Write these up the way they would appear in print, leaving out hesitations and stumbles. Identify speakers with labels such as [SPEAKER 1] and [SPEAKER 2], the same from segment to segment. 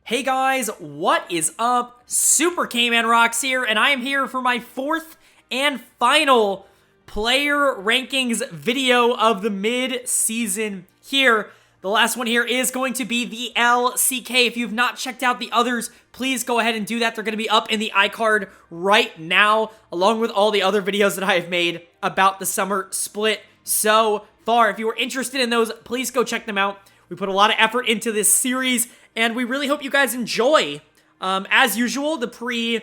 [SPEAKER 1] Hey guys, what is up? SuperKmanrocks here, and I am here for my fourth and final player rankings video of the mid-season here. The last one here is going to be the LCK. If you've not checked out the others, please go ahead and do that. They're going to be up in the iCard right now, along with all the other videos that I have made about the summer split so far. If you are interested in those, please go check them out. We put a lot of effort into this series, and we really hope you guys enjoy. As usual, the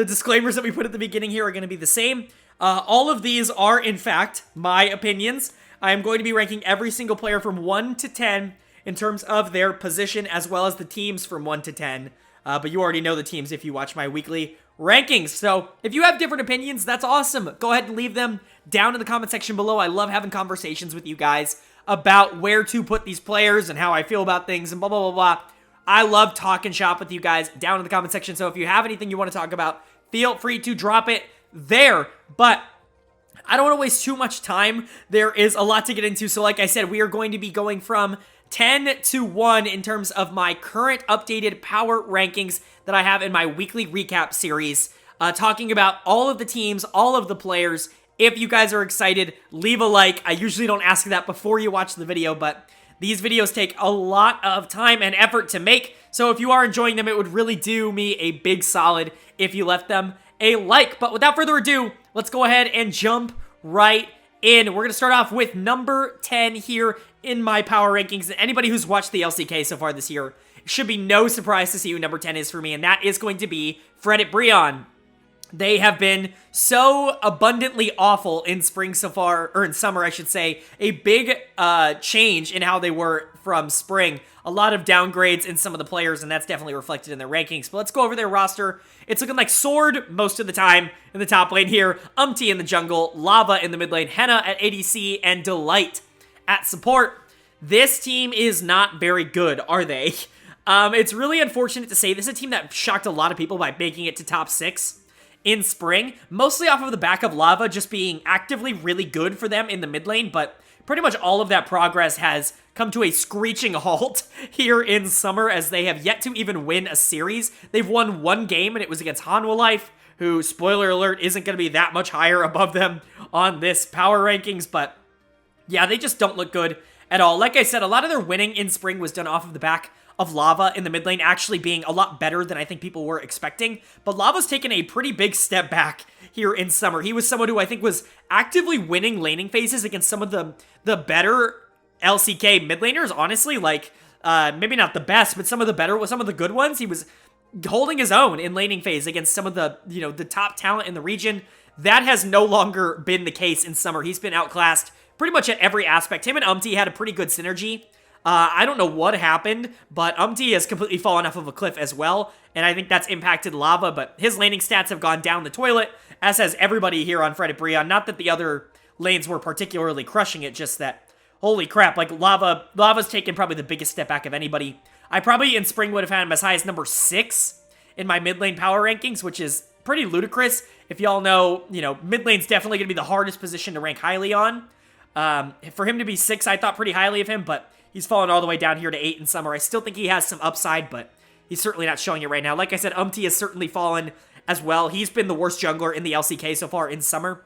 [SPEAKER 1] disclaimers that we put at the beginning here are going to be the same. All of these are, in fact, my opinions. I am going to be ranking every single player from 1 to 10 in terms of their position, as well as the teams from 1 to 10. But you already know the teams if you watch my weekly rankings. So if you have different opinions, that's awesome. Go ahead and leave them down in the comment section below. I love having conversations with you guys about where to put these players and how I feel about things and blah, blah, blah, blah. I love talking shop with you guys down in the comment section. So if you have anything you want to talk about, feel free to drop it there. But I don't want to waste too much time. There is a lot to get into. So like I said, we are going to be going from 10 to 1 in terms of my current updated power rankings that I have in my weekly recap series, talking about all of the teams, all of the players. If you guys are excited, leave a like. I usually don't ask that before you watch the video, but these videos take a lot of time and effort to make. So if you are enjoying them, it would really do me a big solid if you left them a like. But without further ado, let's go ahead and jump right in. We're going to start off with number 10 here in my power rankings. And anybody who's watched the LCK so far this year, it should be no surprise to see who number 10 is for me, and that is going to be Fredit BRION. They have been so abundantly awful in spring so far, or in summer, I should say. A big change in how they were from spring. A lot of downgrades in some of the players, and that's definitely reflected in their rankings. But let's go over their roster. It's looking like Sword most of the time in the top lane here, in the jungle, Lava in the mid lane, Hanwha at ADC, and Delight at support. This team is not very good, are they? It's really unfortunate to say this is a team that shocked a lot of people by making it to top 6 in spring, mostly off of the back of Lava just being actively really good for them in the mid lane, but pretty much all of that progress has come to a screeching halt here in summer as they have yet to even win a series. They've won one game, and it was against Hanwha, who, spoiler alert, isn't going to be that much higher above them on this power rankings, but yeah, they just don't look good at all. Like I said, a lot of their winning in spring was done off of the back of Lava in the mid lane actually being a lot better than I think people were expecting. But Lava's taken a pretty big step back here in summer. He was someone who I think was actively winning laning phases against some of the better LCK mid laners, honestly. Like, maybe not the best, but some of the good ones. He was holding his own in laning phase against some of the, the top talent in the region. That has no longer been the case in summer. He's been outclassed pretty much at every aspect. Him and had a pretty good synergy. I don't know what happened, but has completely fallen off of a cliff as well, and I think that's impacted Lava, but his laning stats have gone down the toilet, as has everybody here on Fredit BRION. Not that the other lanes were particularly crushing it, just that, holy crap, like Lava's taken probably the biggest step back of anybody. I probably in spring would have had him as high as number 6 in my mid lane power rankings, which is pretty ludicrous. If y'all know, mid lane's definitely going to be the hardest position to rank highly on. For him to be 6, I thought pretty highly of him, but he's fallen all the way down here to 8 in summer. I still think he has some upside, but he's certainly not showing it right now. Like I said, has certainly fallen as well. He's been the worst jungler in the LCK so far in summer.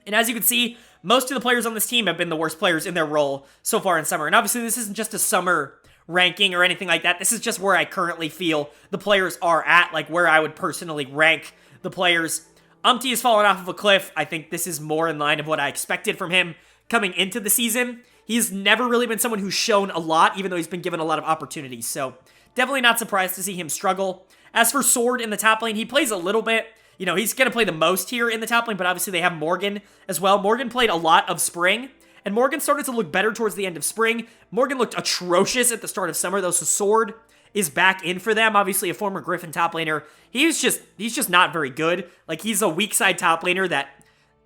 [SPEAKER 1] And as you can see, most of the players on this team have been the worst players in their role so far in summer. And obviously, this isn't just a summer ranking or anything like that. This is just where I currently feel the players are at, like where I would personally rank the players. has fallen off of a cliff. I think this is more in line of what I expected from him coming into the season. He's never really been someone who's shown a lot, even though he's been given a lot of opportunities. So definitely not surprised to see him struggle. As for Sword in the top lane, he plays a little bit. He's going to play the most here in the top lane, but obviously they have Morgan as well. Morgan played a lot of spring, and Morgan started to look better towards the end of spring. Morgan looked atrocious at the start of summer, though, so Sword is back in for them. Obviously a former Griffin top laner. He's just not very good. Like, he's a weak side top laner that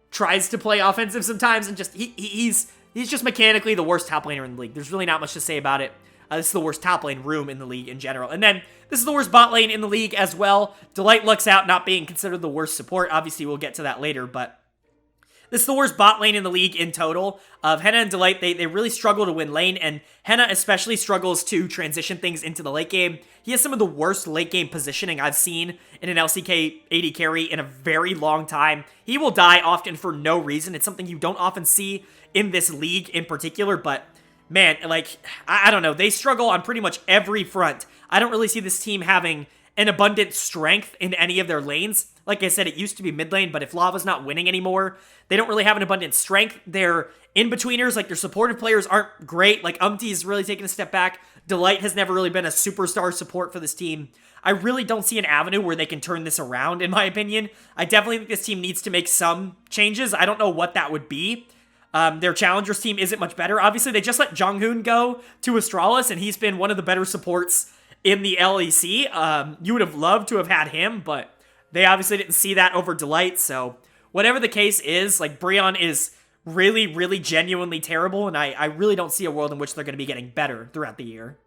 [SPEAKER 1] tries to play offensive sometimes, and just he's just mechanically the worst top laner in the league. There's really not much to say about it. This is the worst top lane room in the league in general. And then this is the worst bot lane in the league as well. Delight lucks out not being considered the worst support. Obviously, we'll get to that later, but This is the worst bot lane in the league in total. Of Henna and Delight, they really struggle to win lane, and Henna especially struggles to transition things into the late game. He has some of the worst late game positioning I've seen in an LCK AD carry in a very long time. He will die often for no reason. It's something you don't often see in this league in particular, but man, like, I don't know. They struggle on pretty much every front. I don't really see this team having an abundant strength in any of their lanes. Like I said, it used to be mid lane, but if Lava's not winning anymore, they don't really have an abundant strength. Their in-betweeners, like their supportive players, aren't great. Like Umti's really taken a step back. Delight has never really been a superstar support for this team. I really don't see an avenue where they can turn this around, in my opinion. I definitely think this team needs to make some changes. I don't know what that would be. Their Challengers team isn't much better. Obviously, they just let Jonghoon go to Astralis, and he's been one of the better supports in the LEC. You would have loved to have had him, but they obviously didn't see that over Delight, so whatever the case is, like, Brion is really, really genuinely terrible, and I really don't see a world in which they're going to be getting better throughout the year.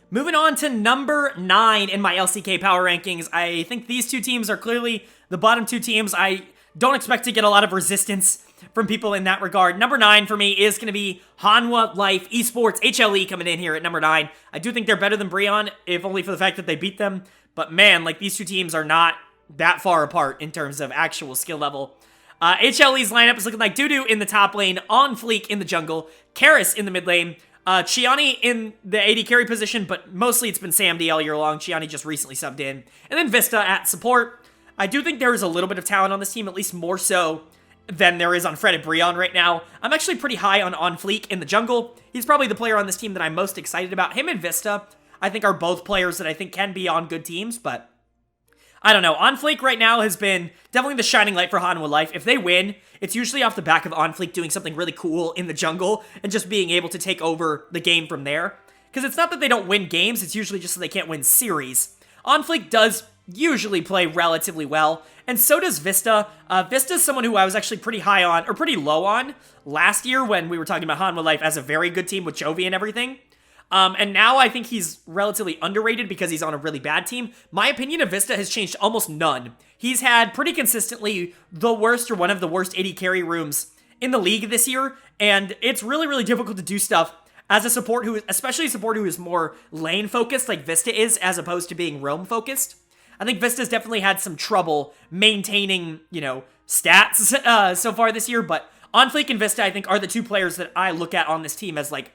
[SPEAKER 1] Moving on to number 9 in my LCK power rankings, I think these two teams are clearly the bottom two teams. I don't expect to get a lot of resistance from people in that regard. Number 9 for me is going to be Hanwha, Liiv, Esports, HLE coming in here at number 9. I do think they're better than Brion, if only for the fact that they beat them. But man, like, these two teams are not that far apart in terms of actual skill level. HLE's lineup is looking like Dudu in the top lane, On Fleek in the jungle, Karis in the mid lane, Chiani in the AD carry position, but mostly it's been SamD all year long. Chiani just recently subbed in. And then Vista at support. I do think there is a little bit of talent on this team, at least more so than there is on Fredit BRION right now. I'm actually pretty high on Fleek in the jungle. He's probably the player on this team that I'm most excited about. Him and Vista, I think, are both players that I think can be on good teams, but I don't know. Fleek right now has been definitely the shining light for Hanwha Life. If they win, it's usually off the back of Fleek doing something really cool in the jungle and just being able to take over the game from there. Because it's not that they don't win games, it's usually just that they can't win series. Fleek does usually play relatively well, and so does Vista. Vista's someone who I was actually pretty high on, or pretty low on, last year when we were talking about Hanwha Life as a very good team with Chovy and everything. And now I think he's relatively underrated because he's on a really bad team. My opinion of Vista has changed almost none. He's had pretty consistently the worst or one of the worst AD carry rooms in the league this year, and it's really, really difficult to do stuff as a support who, especially a support who is more lane focused like Vista is, as opposed to being roam focused. I think Vista's definitely had some trouble maintaining, stats so far this year, but Fleek and Vista, I think, are the two players that I look at on this team as, like,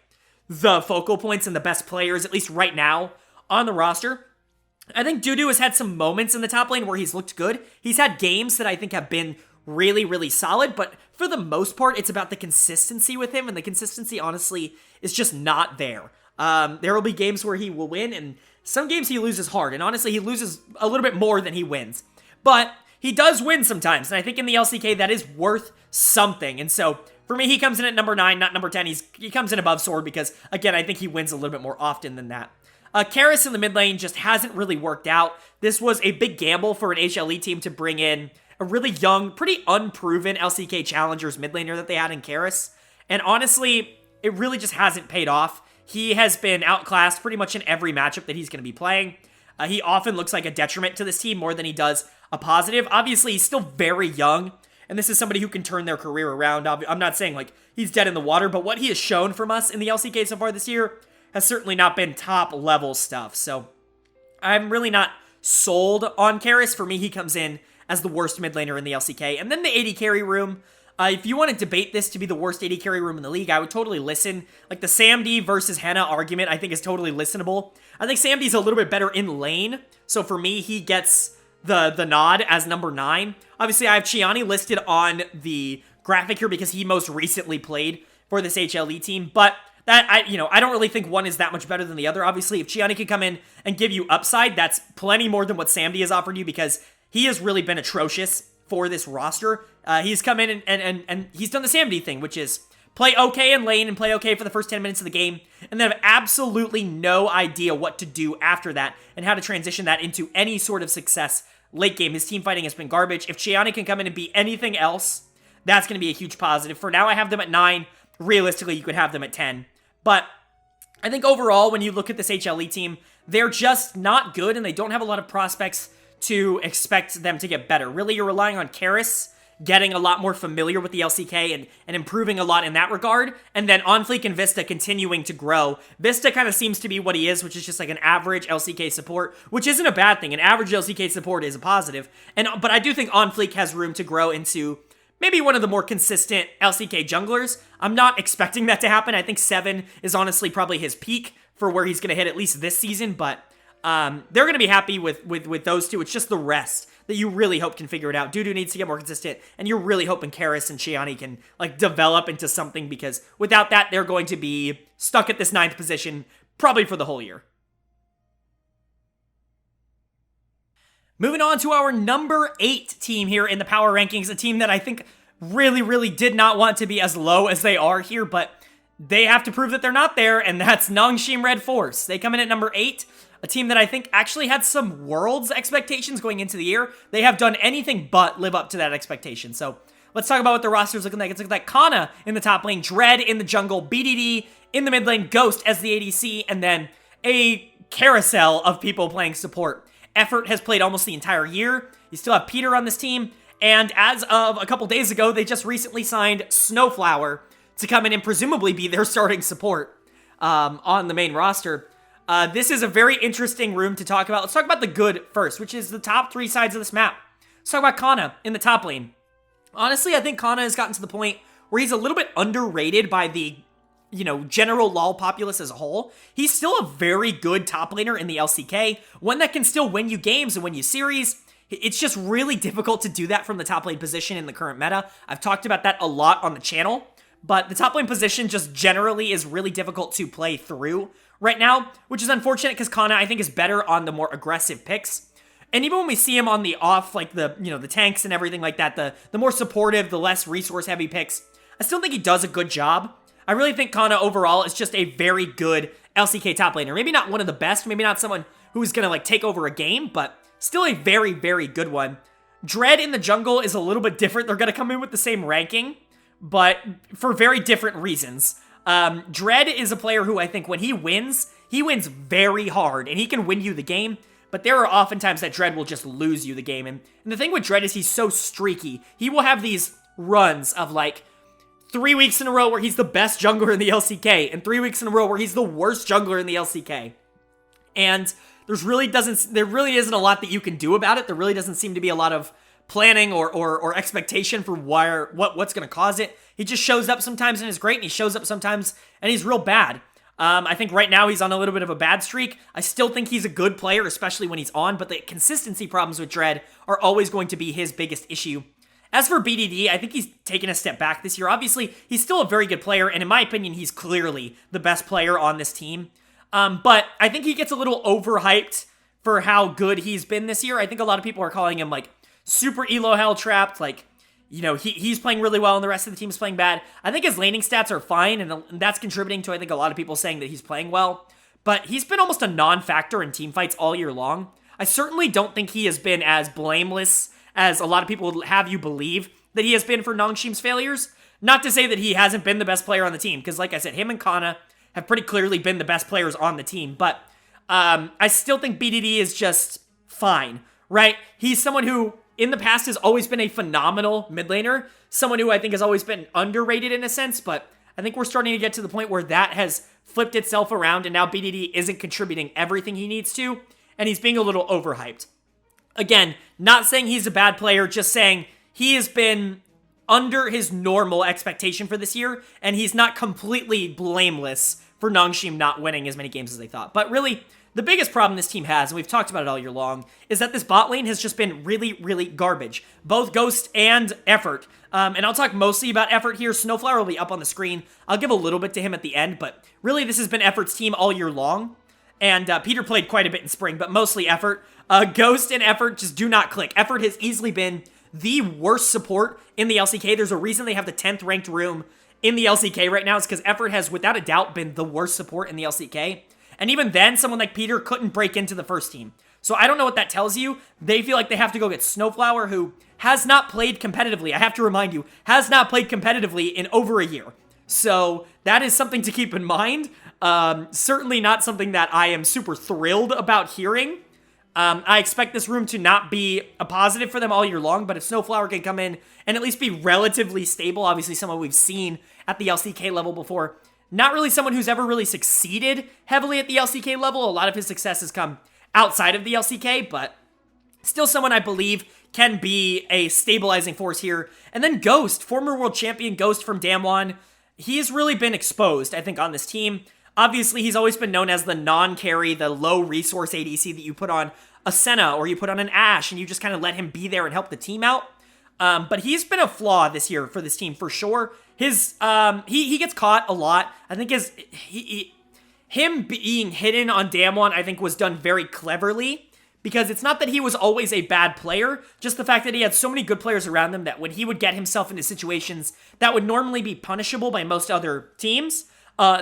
[SPEAKER 1] the focal points and the best players, at least right now, on the roster. I think Dudu has had some moments in the top lane where he's looked good. He's had games that I think have been really, really solid, but for the most part, it's about the consistency with him, and the consistency, honestly, is just not there. There will be games where he will win, and some games he loses hard, and honestly, he loses a little bit more than he wins. But he does win sometimes, and I think in the LCK, that is worth something, and so for me, he comes in at number 9, not number 10. He comes in above Sword because, again, I think he wins a little bit more often than that. Karis in the mid lane just hasn't really worked out. This was a big gamble for an HLE team to bring in a really young, pretty unproven LCK Challengers mid laner that they had in Karis. And honestly, it really just hasn't paid off. He has been outclassed pretty much in every matchup that he's going to be playing. He often looks like a detriment to this team more than he does a positive. Obviously, he's still very young, and this is somebody who can turn their career around. I'm not saying, like, he's dead in the water, but what he has shown from us in the LCK so far this year has certainly not been top-level stuff. So I'm really not sold on Karis. For me, he comes in as the worst mid laner in the LCK. And then the AD carry room. If you want to debate this to be the worst AD carry room in the league, I would totally listen. Like, the SamD versus Henna argument, I think, is totally listenable. I think SamD's a little bit better in lane, so for me, he gets the nod as number 9. Obviously, I have Chiani listed on the graphic here because he most recently played for this HLE team, but that I don't really think one is that much better than the other. Obviously, if Chiani can come in and give you upside, that's plenty more than what SamD has offered you because he has really been atrocious for this roster. He's come in and he's done the SamD thing, which is play okay in lane and play okay for the first 10 minutes of the game, and then have absolutely no idea what to do after that and how to transition that into any sort of success late game. His team fighting has been garbage. If Chiani can come in and be anything else, that's going to be a huge positive. For now, I have them at 9. Realistically, you could have them at 10. But I think overall, when you look at this HLE team, they're just not good, and they don't have a lot of prospects to expect them to get better. Really, you're relying on Karis getting a lot more familiar with the LCK and improving a lot in that regard, and then OnFleek and Vista continuing to grow. Vista kind of seems to be what he is, which is just like an average LCK support, which isn't a bad thing. An average LCK support is a positive, but I do think OnFleek has room to grow into maybe one of the more consistent LCK junglers. I'm not expecting that to happen. I think 7 is honestly probably his peak for where he's going to hit at least this season, but they're going to be happy with those two. It's just the rest that you really hope can figure it out. Dudu needs to get more consistent, and you're really hoping Karis and Shiani can like develop into something, because without that, they're going to be stuck at this 9th position probably for the whole year. Moving on to our number 8 team here in the power rankings, a team that I think really did not want to be as low as they are here, but they have to prove that they're not there, and that's Nongshim RedForce. They come in at number 8. A team that I think actually had some Worlds expectations going into the year. They have done anything but live up to that expectation. So let's talk about what the roster's looking like. It's looking like Kana in the top lane, Dread in the jungle, BDD in the mid lane, Ghost as the ADC, and then a carousel of people playing support. Effort has played almost the entire year. You still have Peter on this team, and as of a couple days ago, they just recently signed Snowflower to come in and presumably be their starting support on the main roster. This is a very interesting room to talk about. Let's talk about the good first, which is the top 3 sides of this map. Let's talk about Kana in the top lane. Honestly, I think Kana has gotten to the point where he's a little bit underrated by the, general LoL populace as a whole. He's still a very good top laner in the LCK, one that can still win you games and win you series. It's just really difficult to do that from the top lane position in the current meta. I've talked about that a lot on the channel, but the top lane position just generally is really difficult to play through right now, which is unfortunate because Kana, I think, is better on the more aggressive picks. And even when we see him on the off, like the tanks and everything like that, the more supportive, the less resource-heavy picks, I still think he does a good job. I really think Kana overall is just a very good LCK top laner. Maybe not one of the best, maybe not someone who's going to take over a game, but still a very good one. Dread in the jungle is a little bit different. They're going to come in with the same ranking, but for very different reasons. Dread is a player who I think when he wins very hard, and he can win you the game, but there are oftentimes that Dread will just lose you the game. And the thing with Dread is he's so streaky. He will have these runs of 3 weeks in a row where he's the best jungler in the LCK, and 3 weeks in a row where he's the worst jungler in the LCK. And there really isn't a lot that you can do about it. There really doesn't seem to be a lot of planning or expectation for what's going to cause it. He just shows up sometimes and is great, and he shows up sometimes and he's real bad. I think right now he's on a little bit of a bad streak. I still think he's a good player, especially when he's on, but the consistency problems with Dread are always going to be his biggest issue. As for BDD, I think he's taken a step back this year. Obviously, he's still a very good player, and in my opinion, he's clearly the best player on this team. But I think he gets a little overhyped for how good he's been this year. I think a lot of people are calling him super elo hell trapped, he's playing really well and the rest of the team is playing bad. I think his laning stats are fine, and that's contributing to, I think, a lot of people saying that he's playing well. But he's been almost a non-factor in team fights all year long. I certainly don't think he has been as blameless as a lot of people would have you believe that he has been for Nongshim's failures. Not to say that he hasn't been the best player on the team, because like I said, him and Kana have pretty clearly been the best players on the team. But I still think BDD is just fine, right? He's someone who in the past has always been a phenomenal mid laner, someone who I think has always been underrated in a sense, but I think we're starting to get to the point where that has flipped itself around, and now BDD isn't contributing everything he needs to, and he's being a little overhyped. Again, not saying he's a bad player, just saying he has been under his normal expectation for this year, and he's not completely blameless for Nongshim not winning as many games as they thought. But really, the biggest problem this team has, and we've talked about it all year long, is that this bot lane has just been really garbage. Both Ghost and Effort. And I'll talk mostly about Effort here. Snowflower will be up on the screen. I'll give a little bit to him at the end, but really this has been Effort's team all year long. And Peter played quite a bit in spring, but mostly Effort. Ghost and Effort just do not click. Effort has easily been the worst support in the LCK. There's a reason they have the 10th ranked room in the LCK right now. It's because Effort has, without a doubt, been the worst support in the LCK. And even then, someone like Peter couldn't break into the first team. So I don't know what that tells you. They feel like they have to go get Snowflower, who has not played competitively. I have to remind you, has not played competitively in over a year. So that is something to keep in mind. Certainly not something that I am super thrilled about hearing. I expect this room to not be a positive for them all year long, but if Snowflower can come in and at least be relatively stable, obviously someone we've seen at the LCK level before, not really someone who's ever really succeeded heavily at the LCK level. A lot of his success has come outside of the LCK, but still someone I believe can be a stabilizing force here. And then Ghost, former world champion Ghost from DAMWON. He's really been exposed, I think, on this team. Obviously, he's always been known as the non-carry, the low-resource ADC that you put on a Senna or you put on an Ashe and you just kind of let him be there and help the team out. But he's been a flaw this year for this team for sure. His he gets caught a lot. I think him being hidden on DAMWON, I think, was done very cleverly. Because it's not that he was always a bad player, just the fact that he had so many good players around him that when he would get himself into situations that would normally be punishable by most other teams,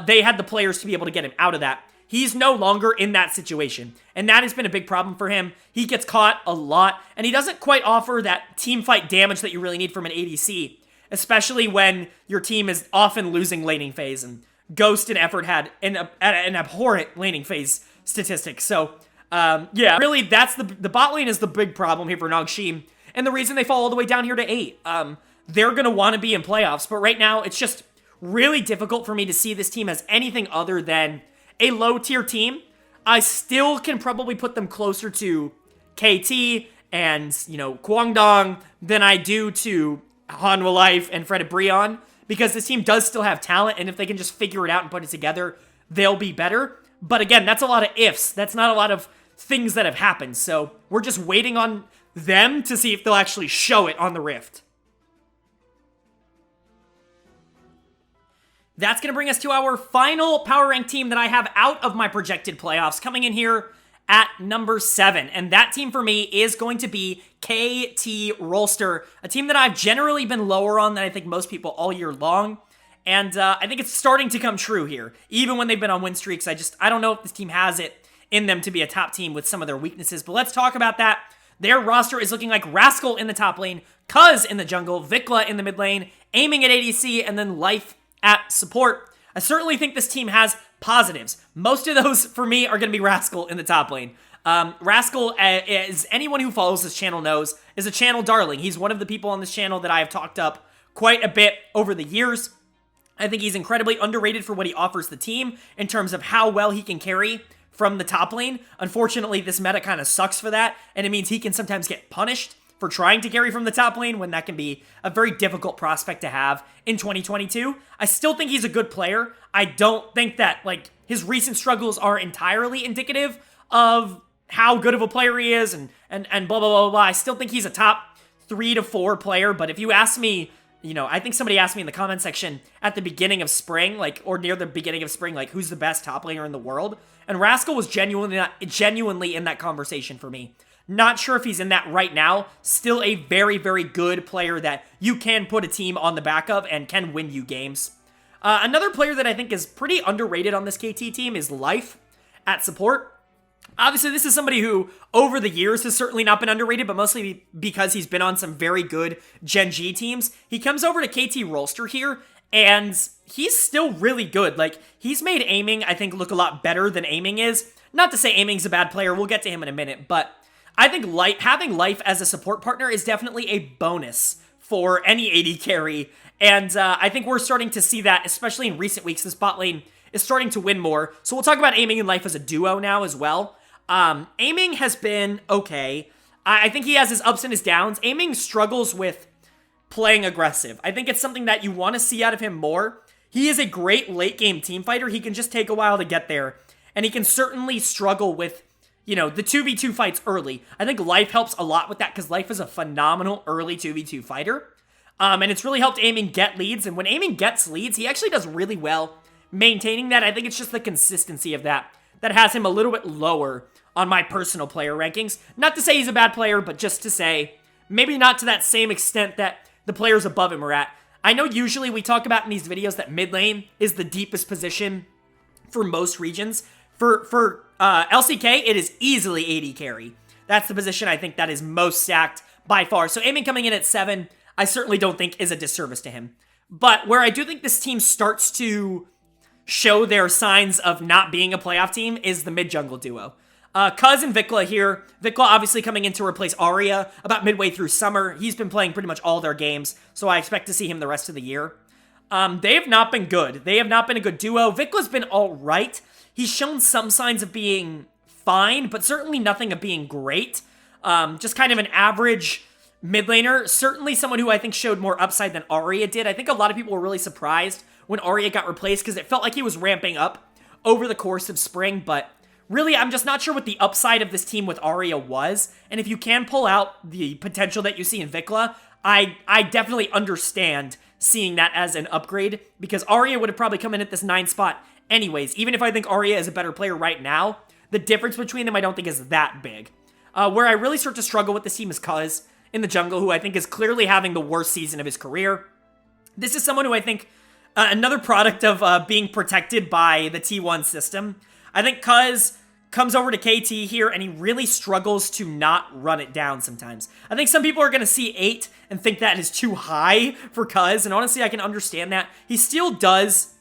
[SPEAKER 1] they had the players to be able to get him out of that. He's no longer in that situation, and that has been a big problem for him. He gets caught a lot, and he doesn't quite offer that team fight damage that you really need from an ADC, especially when your team is often losing laning phase, and Ghost and Effort had an abhorrent laning phase statistic, so yeah, really, that's the bot lane is the big problem here for Nongshim, and the reason they fall all the way down here to 8. They're going to want to be in playoffs, but right now, it's just really difficult for me to see this team as anything other than a low-tier team. I still can probably put them closer to KT and, you know, Kwangdong than I do to Hanwha Life and Fredit BRION, because this team does still have talent, and if they can just figure it out and put it together, they'll be better. But again, that's a lot of ifs. That's not a lot of things that have happened. So we're just waiting on them to see if they'll actually show it on the Rift. That's going to bring us to our final power rank team that I have out of my projected playoffs, coming in here at number 7. And that team for me is going to be KT Rolster, a team that I've generally been lower on than I think most people all year long. And I think it's starting to come true here. Even when they've been on win streaks, I don't know if this team has it in them to be a top team with some of their weaknesses. But let's talk about that. Their roster is looking like Rascal in the top lane, Cuz in the jungle, Vikla in the mid lane, aiming at ADC, and then Life at support. I certainly think this team has positives. Most of those, for me, are going to be Rascal in the top lane. Rascal, as anyone who follows this channel knows, is a channel darling. He's one of the people on this channel that I have talked up quite a bit over the years. I think he's incredibly underrated for what he offers the team in terms of how well he can carry from the top lane. Unfortunately, this meta kind of sucks for that, and it means he can sometimes get punished for trying to carry from the top lane when that can be a very difficult prospect to have in 2022. I still think he's a good player. I don't think that, like, his recent struggles are entirely indicative of how good of a player he is and blah, blah, blah, blah. I still think he's a top 3 to 4 player, but if you ask me, you know, I think somebody asked me in the comment section at the beginning of spring, like, or near the beginning of spring, like, who's the best top laner in the world? And Rascal was genuinely in that conversation for me. Not sure if he's in that right now. Still a very, very good player that you can put a team on the back of and can win you games. Another player that I think is pretty underrated on this KT team is Life at support. Obviously, this is somebody who, over the years, has certainly not been underrated, but mostly because he's been on some very good Gen.G teams. He comes over to KT Rolster here, and he's still really good. Like, he's made aiming, I think, look a lot better than aiming is. Not to say aiming's a bad player, we'll get to him in a minute, but I think having Life as a support partner is definitely a bonus for any AD carry, and I think we're starting to see that, especially in recent weeks. This bot lane is starting to win more, so we'll talk about aiming and Life as a duo now as well. Aiming has been okay. I think he has his ups and his downs. Aiming struggles with playing aggressive. I think it's something that you want to see out of him more. He is a great late game team fighter. He can just take a while to get there, and he can certainly struggle with, you know, the 2v2 fights early. I think Life helps a lot with that because Life is a phenomenal early 2v2 fighter. And it's really helped Aiming get leads, and when Aiming gets leads, he actually does really well maintaining that. I think it's just the consistency of that has him a little bit lower on my personal player rankings. Not to say he's a bad player, but just to say maybe not to that same extent that the players above him are at. I know usually we talk about in these videos that mid lane is the deepest position for most regions. For LCK, it is easily AD carry. That's the position I think that is most stacked by far. So Aiming coming in at 7, I certainly don't think is a disservice to him. But where I do think this team starts to show their signs of not being a playoff team is the mid-jungle duo. Cuz and Vikla here. Vikla obviously coming in to replace Arya about midway through summer. He's been playing pretty much all their games, so I expect to see him the rest of the year. They have not been good. They have not been a good duo. Vikla's been all right. He's shown some signs of being fine, but certainly nothing of being great. Just kind of an average mid laner. Certainly someone who I think showed more upside than Arya did. I think a lot of people were really surprised when Arya got replaced because it felt like he was ramping up over the course of spring, but really, I'm just not sure what the upside of this team with Arya was, and if you can pull out the potential that you see in Vikla, I definitely understand seeing that as an upgrade, because Arya would have probably come in at this 9 spot anyways. Even if I think Arya is a better player right now, the difference between them I don't think is that big. Where I really start to struggle with this team is Cuz in the jungle, who I think is clearly having the worst season of his career. This is someone who I think, another product of being protected by the T1 system. I think Cuz comes over to KT here, and he really struggles to not run it down sometimes. I think some people are going to see 8 and think that is too high for Cuz, and honestly, I can understand that. He still does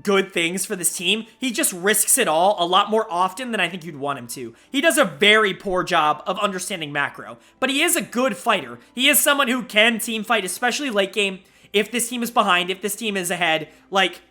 [SPEAKER 1] good things for this team. He just risks it all a lot more often than I think you'd want him to. He does a very poor job of understanding macro, but he is a good fighter. He is someone who can team fight, especially late game, if this team is behind, if this team is ahead. Like,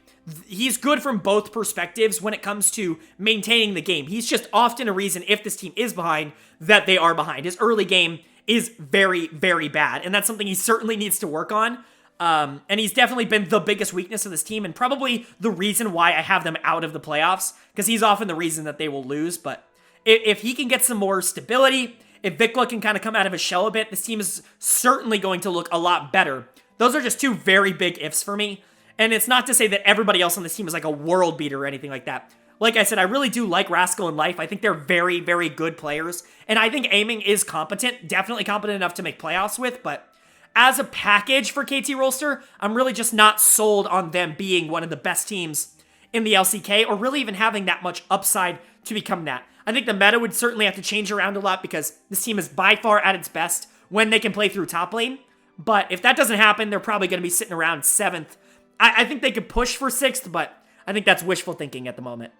[SPEAKER 1] he's good from both perspectives when it comes to maintaining the game. He's just often a reason, if this team is behind, that they are behind. His early game is very, very bad, and that's something he certainly needs to work on. And he's definitely been the biggest weakness of this team, and probably the reason why I have them out of the playoffs, because he's often the reason that they will lose. But if he can get some more stability, if Vikla can kind of come out of his shell a bit, this team is certainly going to look a lot better. Those are just two very big ifs for me. And it's not to say that everybody else on this team is like a world beater or anything like that. Like I said, I really do like Rascal and Life. I think they're very, very good players. And I think Aiming is competent, definitely competent enough to make playoffs with. But as a package for KT Rolster, I'm really just not sold on them being one of the best teams in the LCK, or really even having that much upside to become that. I think the meta would certainly have to change around a lot, because this team is by far at its best when they can play through top lane. But if that doesn't happen, they're probably going to be sitting around 7th. I think they could push for 6th, but I think that's wishful thinking at the moment.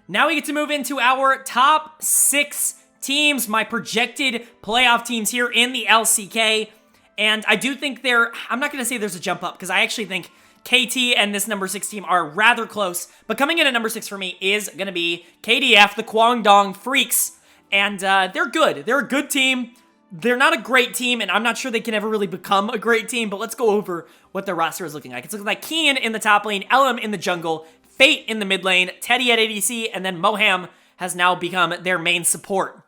[SPEAKER 1] Now we get to move into our top 6 teams, my projected playoff teams here in the LCK. And I do think I'm not going to say there's a jump up, because I actually think KT and this number 6 team are rather close. But coming in at number 6 for me is going to be KDF, the Kwangdong Freecs. And they're good. They're a good team. They're not a great team, and I'm not sure they can ever really become a great team, but let's go over what their roster is looking like. It's looking like Kian in the top lane, LM in the jungle, Fate in the mid lane, Teddy at ADC, and then Moham has now become their main support.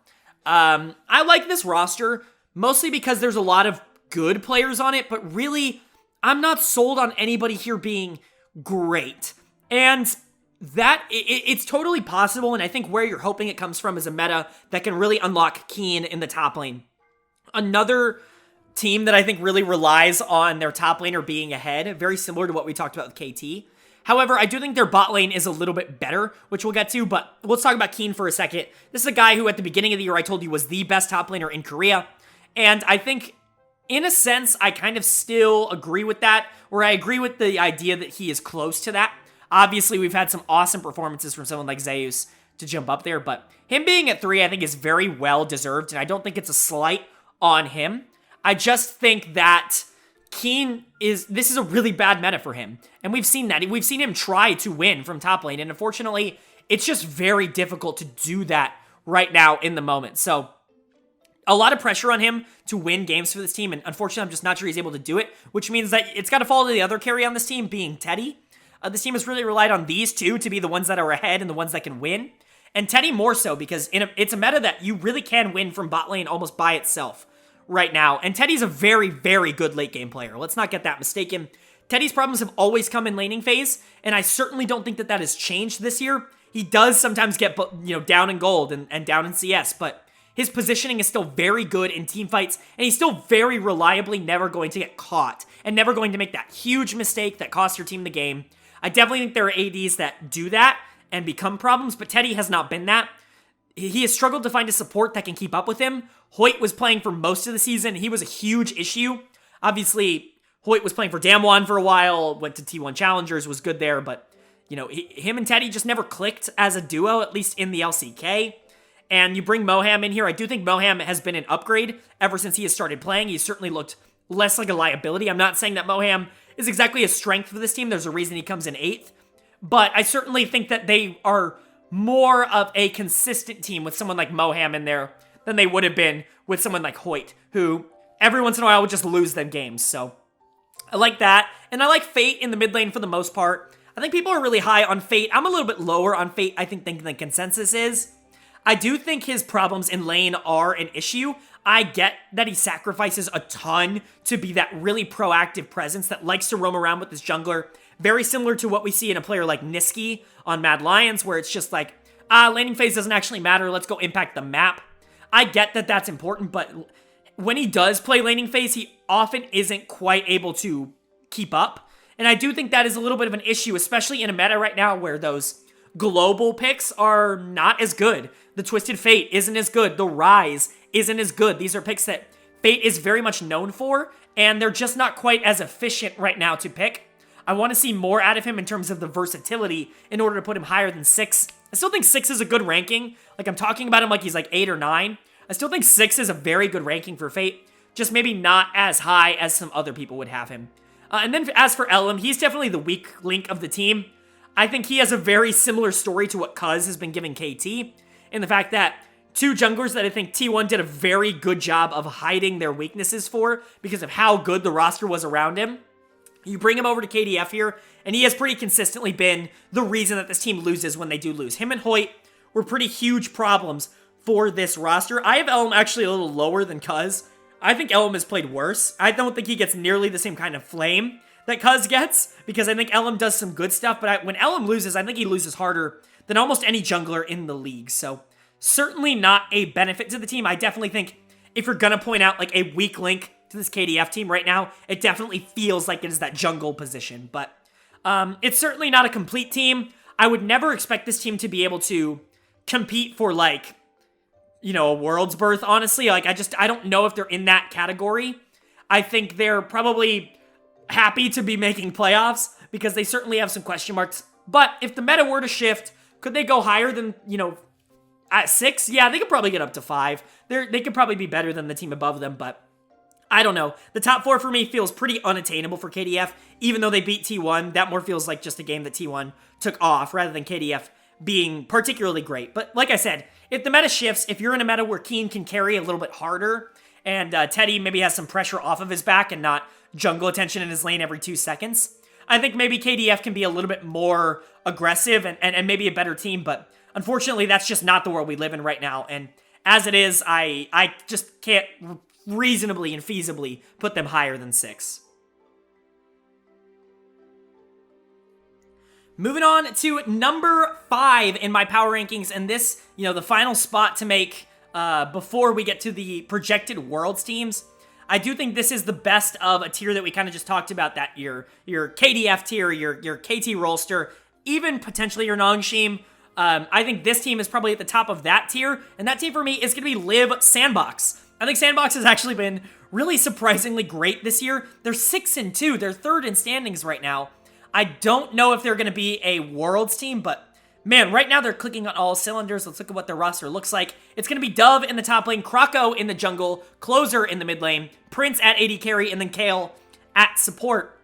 [SPEAKER 1] I like this roster, mostly because there's a lot of good players on it, but really, I'm not sold on anybody here being great. And that, it's totally possible, and I think where you're hoping it comes from is a meta that can really unlock Kian in the top lane. Another team that I think really relies on their top laner being ahead, very similar to what we talked about with KT. However, I do think their bot lane is a little bit better, which we'll get to, but let's talk about Keen for a second. This is a guy who at the beginning of the year I told you was the best top laner in Korea, and I think, in a sense, I kind of still agree with that, or I agree with the idea that he is close to that. Obviously, we've had some awesome performances from someone like Zeus to jump up there, but him being at 3 I think is very well deserved, and I don't think it's a slight on him. I just think that this is a really bad meta for him. And we've seen that. We've seen him try to win from top lane. And unfortunately, it's just very difficult to do that right now in the moment. So a lot of pressure on him to win games for this team. And unfortunately, I'm just not sure he's able to do it, which means that it's got to fall to the other carry on this team, being Teddy. This team has really relied on these two to be the ones that are ahead and the ones that can win. And Teddy more so, because it's a meta that you really can win from bot lane almost by itself right now. And Teddy's a very, very good late game player. Let's not get that mistaken. Teddy's problems have always come in laning phase, and I certainly don't think that that has changed this year. He does sometimes get down in gold and down in CS, but his positioning is still very good in team fights, and he's still very reliably never going to get caught and never going to make that huge mistake that costs your team the game. I definitely think there are ADs that do that and become problems, but Teddy has not been that. He has struggled to find a support that can keep up with him. Hoyt was playing for most of the season. He was a huge issue. Obviously, Hoyt was playing for DAMWON for a while, went to T1 Challengers, was good there, but you know, him and Teddy just never clicked as a duo, at least in the LCK. And you bring Moham in here. I do think Moham has been an upgrade ever since he has started playing. He's certainly looked less like a liability. I'm not saying that Moham is exactly a strength for this team. There's a reason he comes in 8th. But I certainly think that they are more of a consistent team with someone like Moham in there than they would have been with someone like Hoyt, who every once in a while would just lose them games. So I like that. And I like Fate in the mid lane for the most part. I think people are really high on Fate. I'm a little bit lower on Fate, I think, than the consensus is. I do think his problems in lane are an issue. I get that he sacrifices a ton to be that really proactive presence that likes to roam around with this jungler. Very similar to what we see in a player like Niski on Mad Lions, where it's just like, laning phase doesn't actually matter, let's go impact the map. I get that that's important, but when he does play laning phase, he often isn't quite able to keep up. And I do think that is a little bit of an issue, especially in a meta right now where those global picks are not as good. The Twisted Fate isn't as good. The Rise isn't as good. These are picks that Fate is very much known for, and they're just not quite as efficient right now to pick. I want to see more out of him in terms of the versatility in order to put him higher than 6. I still think 6 is a good ranking. Like, I'm talking about him like he's like 8 or 9. I still think 6 is a very good ranking for Fate, just maybe not as high as some other people would have him. And then as for Elim, he's definitely the weak link of the team. I think he has a very similar story to what Cuz has been giving KT, in the fact that two junglers that I think T1 did a very good job of hiding their weaknesses for because of how good the roster was around him. You bring him over to KDF here, and he has pretty consistently been the reason that this team loses when they do lose. Him and Hoyt were pretty huge problems for this roster. I have Elim actually a little lower than Cuz. I think Elim has played worse. I don't think he gets nearly the same kind of flame that Cuz gets, because I think Elim does some good stuff, but when Elim loses, I think he loses harder than almost any jungler in the league. So certainly not a benefit to the team. I definitely think if you're gonna point out like a weak link to this KDF team right now, it definitely feels like it is that jungle position, but it's certainly not a complete team. I would never expect this team to be able to compete for, like, you know, a world's berth, honestly. Like, I don't know if they're in that category. I think they're probably happy to be making playoffs because they certainly have some question marks. But if the meta were to shift, could they go higher than, you know, at 6? Yeah, they could probably get up to 5. They could probably be better than the team above them, but I don't know. The top 4 for me feels pretty unattainable for KDF, even though they beat T1. That more feels like just a game that T1 took off rather than KDF being particularly great. But like I said, if the meta shifts, if you're in a meta where Keen can carry a little bit harder, and Teddy maybe has some pressure off of his back and not jungle attention in his lane every 2 seconds, I think maybe KDF can be a little bit more aggressive and maybe a better team, but unfortunately that's just not the world we live in right now, and as it is, I just can't reasonably and feasibly put them higher than 6. Moving on to number 5 in my power rankings, and this, you know, the final spot to make before we get to the projected Worlds teams. I do think this is the best of a tier that we kind of just talked about, that your KDF tier, your KT Rolster, even potentially your Nongshim. I think this team is probably at the top of that tier, and that team for me is going to be Liiv SANDBOX. I think SANDBOX has actually been really surprisingly great this year. They're 6-2. They're 3rd in standings right now. I don't know if they're going to be a Worlds team, but man, right now they're clicking on all cylinders. Let's look at what their roster looks like. It's going to be Dove in the top lane, Krako in the jungle, Closer in the mid lane, Prince at AD carry, and then Kale at support.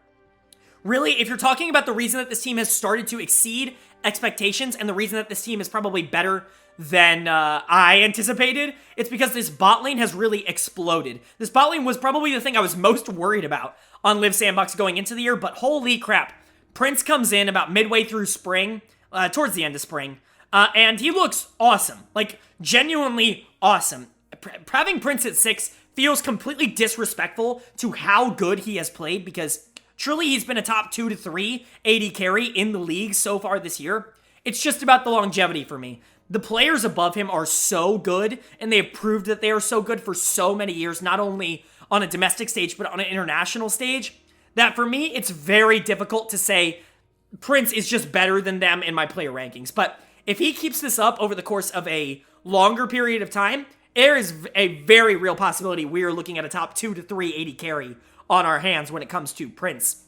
[SPEAKER 1] Really, if you're talking about the reason that this team has started to exceed expectations and the reason that this team is probably better than I anticipated, it's because this bot lane has really exploded. This bot lane was probably the thing I was most worried about on Liiv SANDBOX going into the year, but holy crap. Prince comes in about midway through spring, towards the end of spring, and he looks awesome. Like, genuinely awesome. Having Prince at 6 feels completely disrespectful to how good he has played, because truly he's been a top 2 to 3 AD carry in the league so far this year. It's just about the longevity for me. The players above him are so good, and they have proved that they are so good for so many years, not only on a domestic stage, but on an international stage, that for me, it's very difficult to say Prince is just better than them in my player rankings. But if he keeps this up over the course of a longer period of time, there is a very real possibility we are looking at a top 2 to 3 AD carry on our hands when it comes to Prince.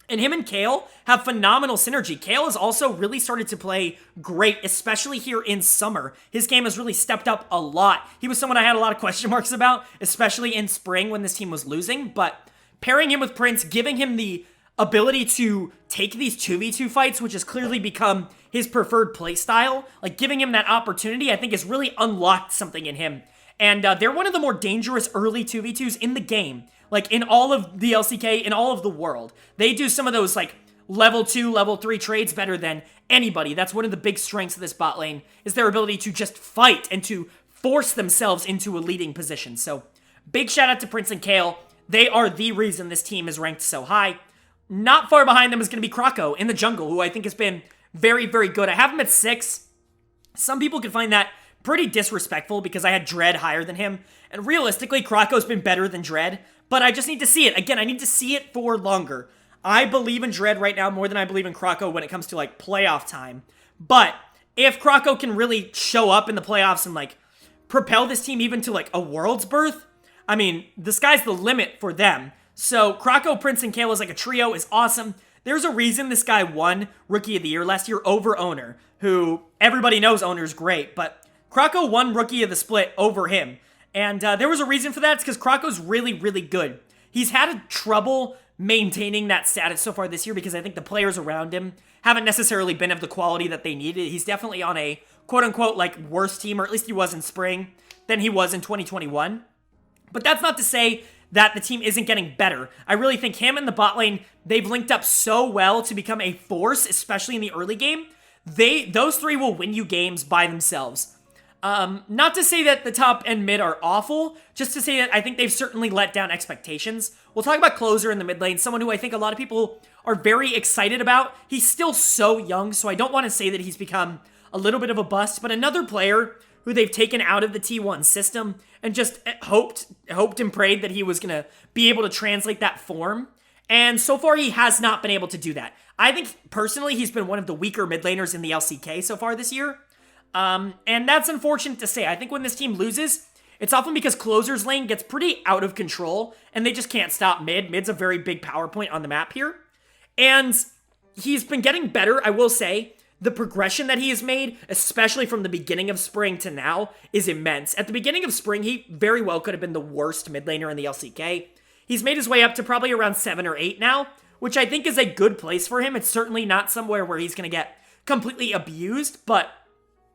[SPEAKER 1] And him and Kale have phenomenal synergy. Kale has also really started to play great, especially here in summer. His game has really stepped up a lot. He was someone I had a lot of question marks about, especially in spring when this team was losing. But pairing him with Prince, giving him the ability to take these 2v2 fights, which has clearly become his preferred playstyle, like giving him that opportunity, I think has really unlocked something in him. And they're one of the more dangerous early 2v2s in the game. Like, in all of the LCK, in all of the world. They do some of those, like, level 2, level 3 trades better than anybody. That's one of the big strengths of this bot lane, is their ability to just fight and to force themselves into a leading position. So, big shout out to Prince and Kale. They are the reason this team is ranked so high. Not far behind them is going to be Krako in the jungle, who I think has been very, very good. I have him at 6. Some people could find that pretty disrespectful because I had Dread higher than him. And realistically, Krako's been better than Dread. But I just need to see it. Again, I need to see it for longer. I believe in Dread right now more than I believe in Krako when it comes to, like, playoff time. But if Krako can really show up in the playoffs and, like, propel this team even to, like, a world's berth, I mean, the sky's the limit for them. So Krako, Prince, and Kale as, like, a trio is awesome. There's a reason this guy won Rookie of the Year last year over Owner, who everybody knows Owner's great, but Krako won Rookie of the Split over him. And there was a reason for that. It's because Krako's really, really good. He's had trouble maintaining that status so far this year because I think the players around him haven't necessarily been of the quality that they needed. He's definitely on a quote-unquote, like, worse team, or at least he was in spring, than he was in 2021. But that's not to say that the team isn't getting better. I really think him and the bot lane, they've linked up so well to become a force, especially in the early game. Those three will win you games by themselves. Not to say that the top and mid are awful, just to say that I think they've certainly let down expectations. We'll talk about Closer in the mid lane, someone who I think a lot of people are very excited about. He's still so young, so I don't want to say that he's become a little bit of a bust, but another player who they've taken out of the T1 system and just hoped and prayed that he was going to be able to translate that form. And so far, he has not been able to do that. I think, personally, he's been one of the weaker mid laners in the LCK so far this year. And that's unfortunate to say. I think when this team loses, it's often because Closer's lane gets pretty out of control, and they just can't stop mid. Mid's a very big power point on the map here. And he's been getting better, I will say. The progression that he has made, especially from the beginning of spring to now, is immense. At the beginning of spring, he very well could have been the worst mid laner in the LCK. He's made his way up to probably around 7 or 8 now, which I think is a good place for him. It's certainly not somewhere where he's going to get completely abused, but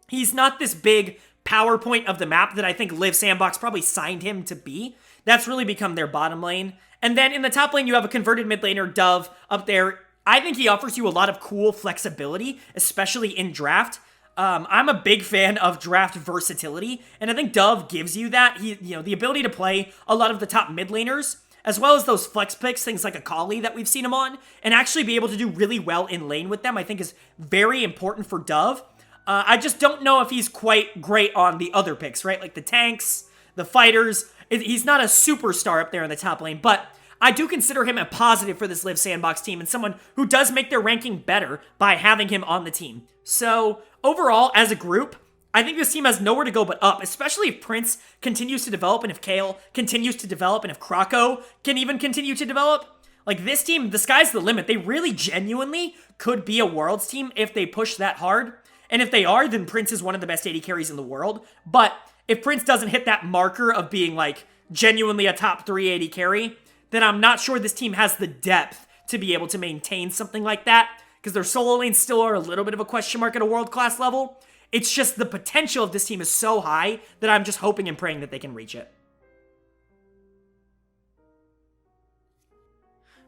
[SPEAKER 1] he's not this big PowerPoint of the map that I think Liiv SANDBOX probably signed him to be. That's really become their bottom lane. And then in the top lane, you have a converted mid laner, Dove, up there. I think he offers you a lot of cool flexibility, especially in draft. I'm a big fan of draft versatility, and I think Dove gives you that. The ability to play a lot of the top mid laners, as well as those flex picks, things like Akali that we've seen him on, and actually be able to do really well in lane with them, I think is very important for Dove. I just don't know if he's quite great on the other picks, right? Like the tanks, the fighters. He's not a superstar up there in the top lane, but I do consider him a positive for this Liiv SANDBOX team and someone who does make their ranking better by having him on the team. So overall, as a group, I think this team has nowhere to go but up, especially if Prince continues to develop and if Kale continues to develop and if Krako can even continue to develop. Like this team, the sky's the limit. They really genuinely could be a Worlds team if they push that hard. And if they are, then Prince is one of the best AD carries in the world. But if Prince doesn't hit that marker of being like genuinely a top 3 AD carry, then I'm not sure this team has the depth to be able to maintain something like that, because their solo lanes still are a little bit of a question mark at a world-class level. It's just the potential of this team is so high that I'm just hoping and praying that they can reach it.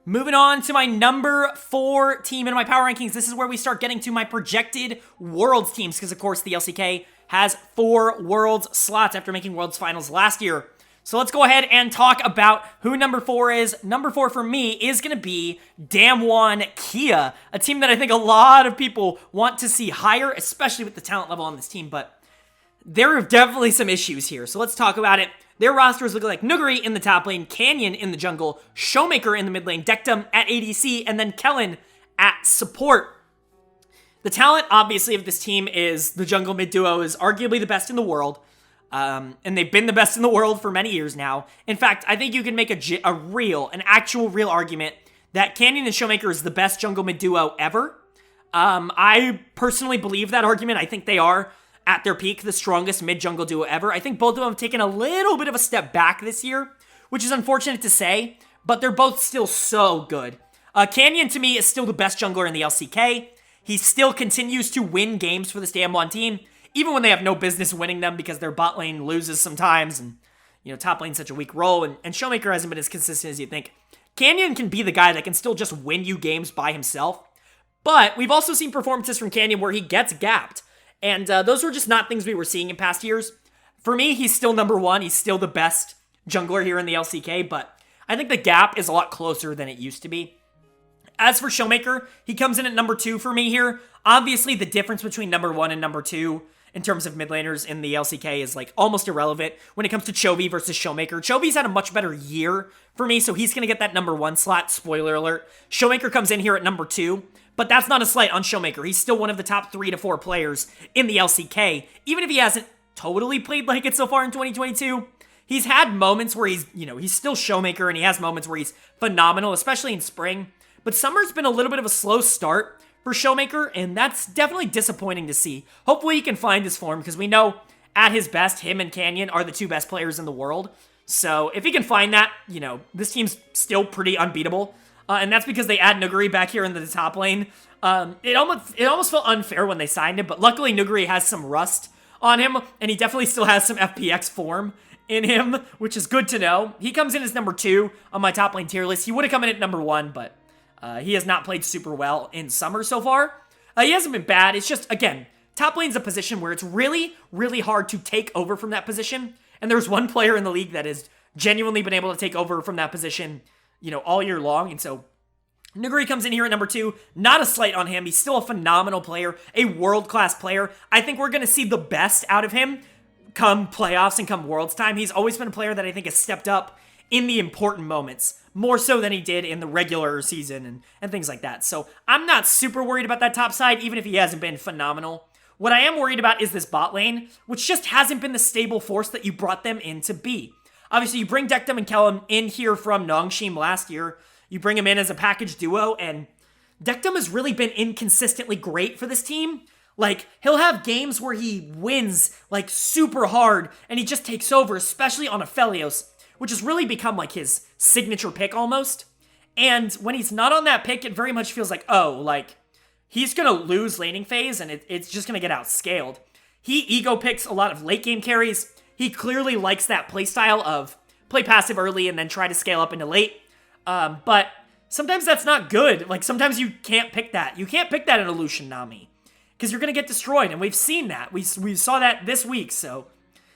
[SPEAKER 1] Moving on to my number 4 team in my power rankings. This is where we start getting to my projected Worlds teams, because of course the LCK has 4 Worlds slots after making Worlds finals last year. So let's go ahead and talk about who number 4 is. Number 4 for me is going to be DAMWON Kia, a team that I think a lot of people want to see higher, especially with the talent level on this team, but there are definitely some issues here. So let's talk about it. Their rosters look like Nuguri in the top lane, Canyon in the jungle, Showmaker in the mid lane, Dektum at ADC, and then Kellen at support. The talent, obviously, of this team is the jungle mid duo is arguably the best in the world. And they've been the best in the world for many years now. In fact, I think you can make an actual real argument that Canyon and Showmaker is the best jungle mid duo ever. I personally believe that argument. I think they are, at their peak, the strongest mid-jungle duo ever. I think both of them have taken a little bit of a step back this year, which is unfortunate to say, but they're both still so good. Canyon, to me, is still the best jungler in the LCK. He still continues to win games for this DAMWON team, even when they have no business winning them because their bot lane loses sometimes, and, top lane's such a weak role, and Showmaker hasn't been as consistent as you think. Canyon can be the guy that can still just win you games by himself, but we've also seen performances from Canyon where he gets gapped, and those were just not things we were seeing in past years. For me, he's still number one. He's still the best jungler here in the LCK, but I think the gap is a lot closer than it used to be. As for Showmaker, he comes in at number 2 for me here. Obviously, the difference between number 1 and number 2 in terms of mid laners in the LCK is like almost irrelevant when it comes to Chovy versus Showmaker. Chovy's had a much better year for me, so he's going to get that number 1 slot. Spoiler alert. Showmaker comes in here at number 2, but that's not a slight on Showmaker. He's still one of the top 3 to 4 players in the LCK, even if he hasn't totally played like it so far in 2022. He's had moments where he's still Showmaker, and he has moments where he's phenomenal, especially in spring. But summer's been a little bit of a slow start for Showmaker, and that's definitely disappointing to see. Hopefully he can find his form, because we know at his best, him and Canyon are the 2 best players in the world. So if he can find that, this team's still pretty unbeatable. And that's because they add Nuguri back here in the top lane. It almost felt unfair when they signed him, but luckily Nuguri has some rust on him, and he definitely still has some FPX form in him, which is good to know. He comes in as number 2 on my top lane tier list. He would have come in at number 1, but he has not played super well in summer so far. He hasn't been bad. It's just, again, top lane's a position where it's really, really hard to take over from that position. And there's one player in the league that has genuinely been able to take over from that position, all year long. And so Nuguri comes in here at number 2. Not a slight on him. He's still a phenomenal player, a world-class player. I think we're going to see the best out of him come playoffs and come Worlds time. He's always been a player that I think has stepped up in the important moments, more so than he did in the regular season and things like that. So I'm not super worried about that top side, even if he hasn't been phenomenal. What I am worried about is this bot lane, which just hasn't been the stable force that you brought them in to be. Obviously, you bring Dektum and Kellum in here from Nongshim last year. You bring him in as a package duo, and Dektum has really been inconsistently great for this team. Like, he'll have games where he wins, like, super hard, and he just takes over, especially on Aphelios, which has really become, like, his signature pick almost. And when he's not on that pick, it very much feels like, he's going to lose laning phase, and it's just going to get outscaled. He ego picks a lot of late game carries. He clearly likes that playstyle of play passive early and then try to scale up into late. But sometimes that's not good. Like, sometimes you can't pick that. You can't pick that in Illusion Nami, because you're going to get destroyed, and we've seen that. We saw that this week, so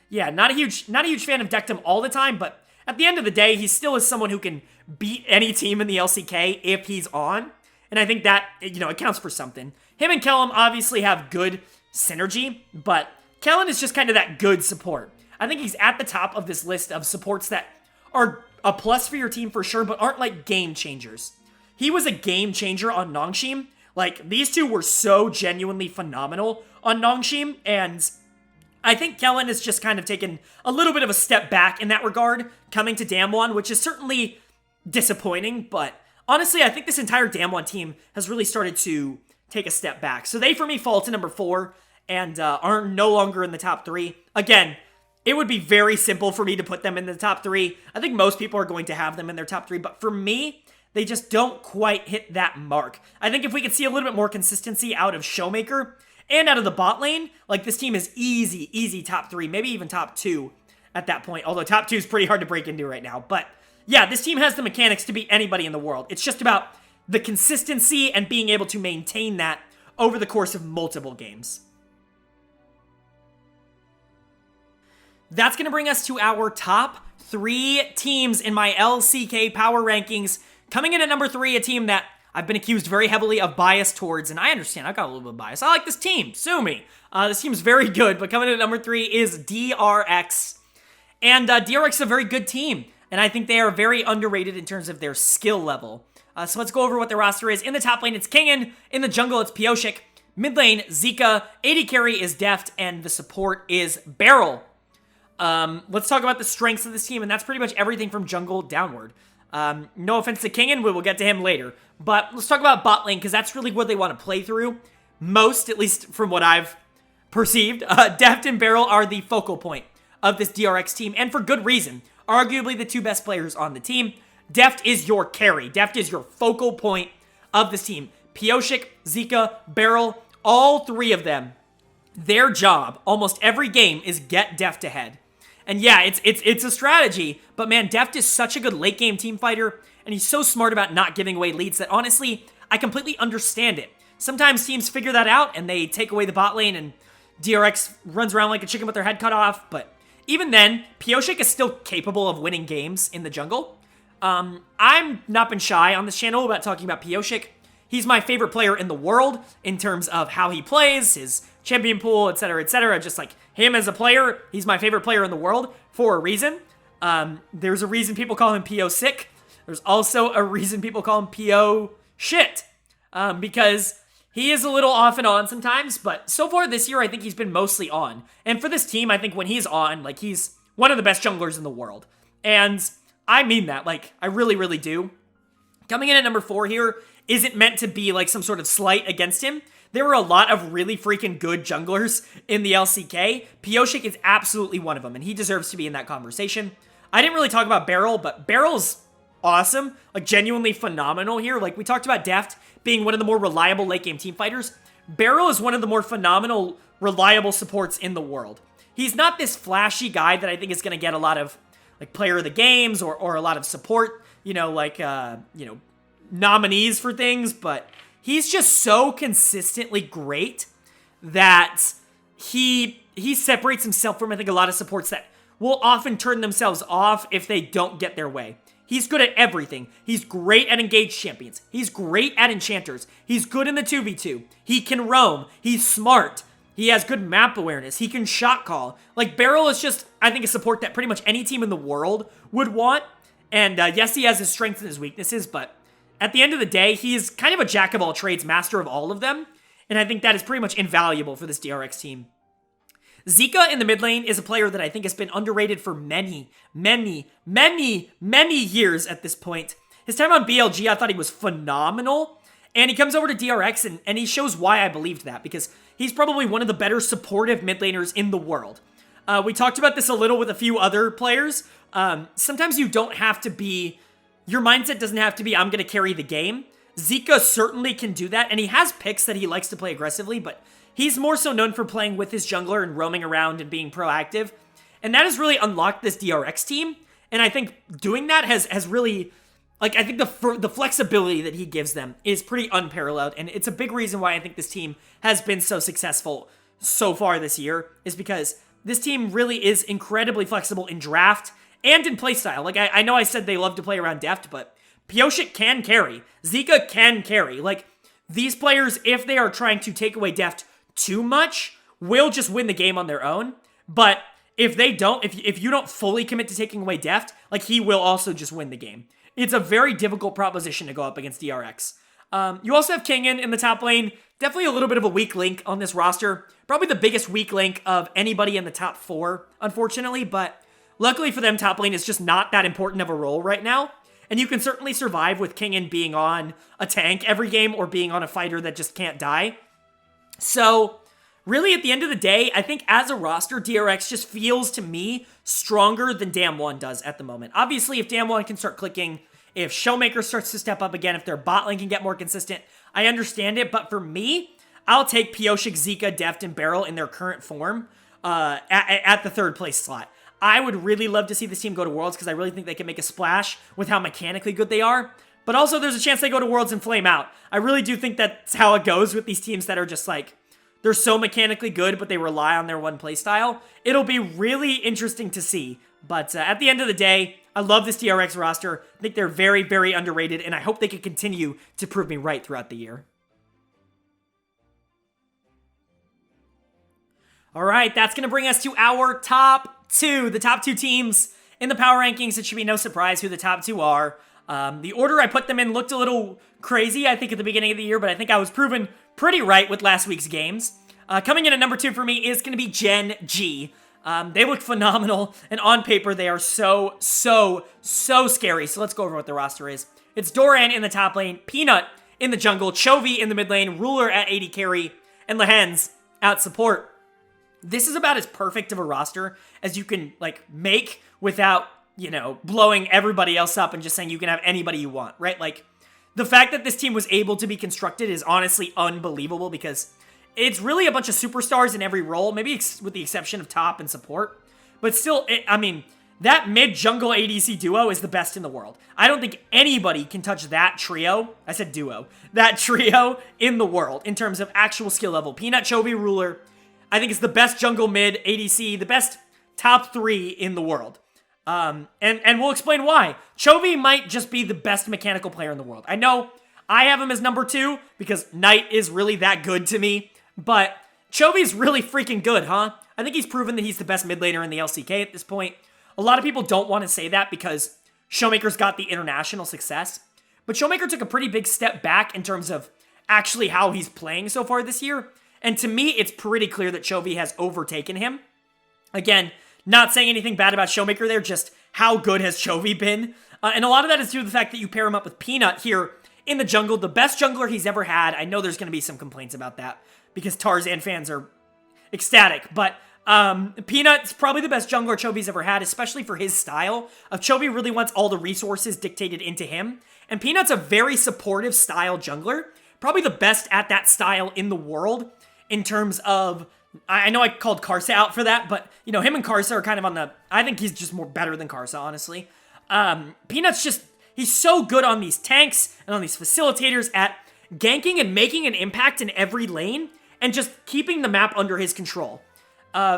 [SPEAKER 1] yeah, not a huge fan of Dektum all the time, but at the end of the day, he still is someone who can beat any team in the LCK if he's on, and I think that, it counts for something. Him and Kellum obviously have good synergy, but Kellen is just kind of that good support. I think he's at the top of this list of supports that are a plus for your team for sure, but aren't like game changers. He was a game changer on Nongshim. Like, these two were so genuinely phenomenal on Nongshim, and I think Kellen has just kind of taken a little bit of a step back in that regard, coming to DAMWON, which is certainly disappointing, but honestly, I think this entire DAMWON team has really started to take a step back. So they, for me, fall to number 4 and are no longer in the top 3. Again, it would be very simple for me to put them in the top 3. I think most people are going to have them in their top 3, but for me, they just don't quite hit that mark. I think if we could see a little bit more consistency out of Showmaker and out of the bot lane, like, this team is easy top 3, maybe even top 2 at that point, although top 2 is pretty hard to break into right now. But yeah, this team has the mechanics to beat anybody in the world. It's just about the consistency and being able to maintain that over the course of multiple games. That's going to bring us to our top 3 teams in my LCK power rankings. Coming in at number 3, a team that I've been accused very heavily of bias towards, and I understand, I got a little bit of bias. I like this team, sue me. This team's very good, but coming in at number 3 is DRX. And DRX is a very good team, and I think they are very underrated in terms of their skill level. So let's go over what their roster is. In the top lane, it's Kingen. In the jungle, it's Pioshik. Mid lane, Zika. AD carry is Deft, and the support is Beryl. Let's talk about the strengths of this team, and that's pretty much everything from jungle downward. No offense to Kingen, we will get to him later. But let's talk about bot lane, because that's really what they want to play through. Most, at least from what I've perceived, Deft and Beryl are the focal point of this DRX team, and for good reason. Arguably the two best players on the team. Deft is your carry. Deft is your focal point of this team. Pyosik, Zika, Beryl, all three of them, their job almost every game is get Deft ahead. And yeah, it's a strategy, but man, Deft is such a good late game team fighter, and he's so smart about not giving away leads that honestly, I completely understand it. Sometimes teams figure that out and they take away the bot lane and DRX runs around like a chicken with their head cut off, but even then, Pyosik is still capable of winning games in the jungle. I'm not been shy on this channel about talking about Pyosik. He's my favorite player in the world in terms of how he plays, his champion pool, etc., etc. Just like him as a player, he's my favorite player in the world for a reason. There's a reason people call him Pyosik. There's also a reason people call him Pyo shit. Because he is a little off and on sometimes, but so far this year, I think he's been mostly on. And for this team, I think when he's on, like, he's one of the best junglers in the world. And I mean that, like, I really, really do. Coming in at number 4 here isn't meant to be, like, some sort of slight against him. There were a lot of really freaking good junglers in the LCK. Pyosik is absolutely one of them, and he deserves to be in that conversation. I didn't really talk about Beryl, but Beryl's awesome, like genuinely phenomenal here. Like we talked about Deft being one of the more reliable late game team fighters. Beryl is one of the more phenomenal, reliable supports in the world. He's not this flashy guy that I think is going to get a lot of like player of the games or a lot of support, you know, like, nominees for things, but he's just so consistently great that he separates himself from, I think, a lot of supports that will often turn themselves off if they don't get their way. He's good at everything. He's great at engaged champions. He's great at enchanters. He's good in the 2v2. He can roam. He's smart. He has good map awareness. He can shot call. Like, Beryl is just, I think, a support that pretty much any team in the world would want. And yes, he has his strengths and his weaknesses, but at the end of the day, he is kind of a jack of all trades, master of all of them. And I think that is pretty much invaluable for this DRX team. Zika in the mid lane is a player that I think has been underrated for many years at this point. His time on BLG, I thought he was phenomenal. And he comes over to DRX, and he shows why I believed that, because he's probably one of the better supportive mid laners in the world. We talked about this a little with a few other players. Sometimes you don't have to be, your mindset doesn't have to be, I'm going to carry the game. Zika certainly can do that, and he has picks that he likes to play aggressively, but he's more so known for playing with his jungler and roaming around and being proactive. And that has really unlocked this DRX team. And I think doing that has really, like, I think the flexibility that he gives them is pretty unparalleled. And it's a big reason why I think this team has been so successful so far this year, is because this team really is incredibly flexible in draft and in playstyle. Like, I know I said they love to play around Deft, but Pyosik can carry. Zika can carry. Like, these players, if they are trying to take away Deft too much, will just win the game on their own. But if they don't, if you don't fully commit to taking away Deft, like, he will also just win the game. It's a very difficult proposition to go up against DRX. You also have Kingen in the top lane. Definitely a little bit of a weak link on this roster. Probably the biggest weak link of anybody in the top 4, unfortunately. But luckily for them, top lane is just not that important of a role right now. And you can certainly survive with Kingen being on a tank every game or being on a fighter that just can't die. So, really, at the end of the day, I think as a roster, DRX just feels to me stronger than DAMWON does at the moment. Obviously, if DAMWON can start clicking, if Showmaker starts to step up again, if their bot lane can get more consistent, I understand it. But for me, I'll take Pyosik, Zika, Deft, and Beryl in their current form at the 3rd place slot. I would really love to see this team go to Worlds because I really think they can make a splash with how mechanically good they are. But also, there's a chance they go to Worlds and flame out. I really do think that's how it goes with these teams that are just like, they're so mechanically good, but they rely on their one play style. It'll be really interesting to see. But at the end of the day, I love this DRX roster. I think they're very, very underrated, and I hope they can continue to prove me right throughout the year. All right, that's going to bring us to our top 2. The top 2 teams in the power rankings. It should be no surprise who the top 2 are. The order I put them in looked a little crazy, I think, at the beginning of the year, but I think I was proven pretty right with last week's games. Coming in at number 2 for me is going to be Gen.G. They look phenomenal, and on paper, they are so scary. So let's go over what the roster is. It's Doran in the top lane, Peanut in the jungle, Chovy in the mid lane, Ruler at AD carry, and Lehens at support. This is about as perfect of a roster as you can, like, make without, you know, blowing everybody else up and just saying you can have anybody you want, right? Like, the fact that this team was able to be constructed is honestly unbelievable because it's really a bunch of superstars in every role, maybe with the exception of top and support. But still, I mean, that mid-jungle ADC duo is the best in the world. I don't think anybody can touch that trio. I said duo. That trio in the world in terms of actual skill level. Peanut, Chovy, Ruler. I think it's the best jungle mid ADC, the best top 3 in the world. And we'll explain why. Chovy might just be the best mechanical player in the world. I know I have him as number 2 because Knight is really that good to me. But Chovy's really freaking good, huh? I think he's proven that he's the best mid laner in the LCK at this point. A lot of people don't want to say that because Showmaker's got the international success. But Showmaker took a pretty big step back in terms of actually how he's playing so far this year. And to me, it's pretty clear that Chovy has overtaken him. Again, not saying anything bad about Showmaker there, just how good has Chovy been. And a lot of that is due to the fact that you pair him up with Peanut here in the jungle, the best jungler he's ever had. I know there's going to be some complaints about that because Tarzan fans are ecstatic, but Peanut's probably the best jungler Chovy's ever had, especially for his style. Chovy really wants all the resources dictated into him, and Peanut's a very supportive style jungler, probably the best at that style in the world in terms of, I know I called Karsa out for that, but, you know, him and Karsa are kind of on the, I think he's just more better than Karsa, honestly. Peanut's just, he's so good on these tanks and on these facilitators at ganking and making an impact in every lane and just keeping the map under his control.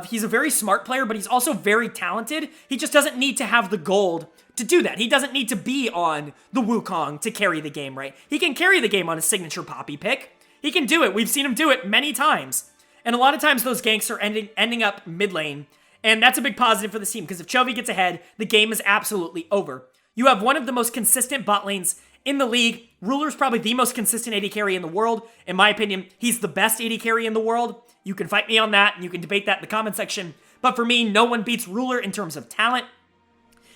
[SPEAKER 1] He's a very smart player, but he's also very talented. He just doesn't need to have the gold to do that. He doesn't need to be on the Wukong to carry the game, right? He can carry the game on a signature Poppy pick. He can do it. We've seen him do it many times. And a lot of times those ganks are ending up mid lane. And that's a big positive for this team, because if Chovy gets ahead, the game is absolutely over. You have one of the most consistent bot lanes in the league. Ruler's probably the most consistent AD carry in the world. In my opinion, he's the best AD carry in the world. You can fight me on that, and you can debate that in the comment section. But for me, no one beats Ruler in terms of talent.